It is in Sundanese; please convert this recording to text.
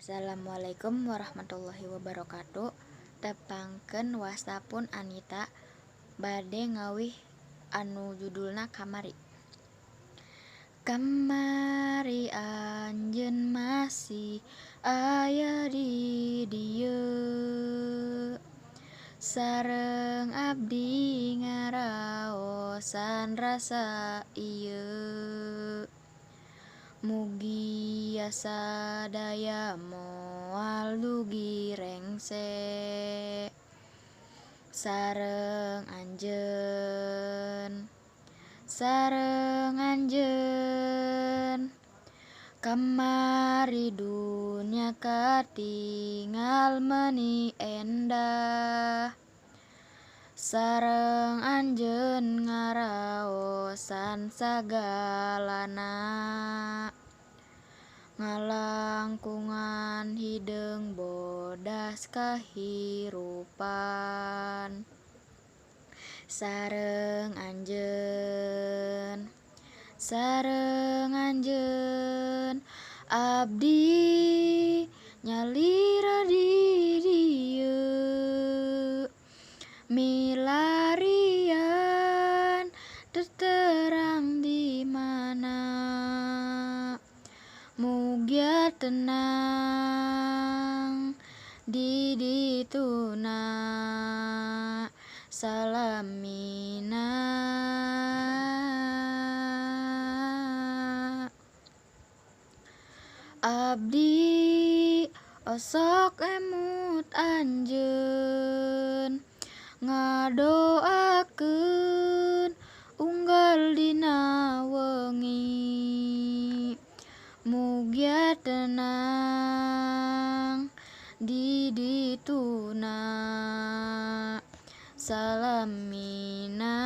Assalamualaikum warahmatullahi wabarakatuh. Tepangkeun wastapun Anita bade ngawih anu judulna Kamari. Kamari anjeun masih aya di dieu, sareng abdi ngaraosan rasa ieu. Mugi sadaya moal dugi rengse, sareng anjeun kamari dunya katingal meuni endah, sareng anjeun ngaraosan sagalana, ngalangkungan hideung bodas kahirupan, sareng anjeun abdi nyalira di dieu, milarian terterang di mana, mugia tenang di dituna, salamina. Abdi osok emut anjeun ngadoakeun unggal dina wengi, mugia tenang di dituna, salamina.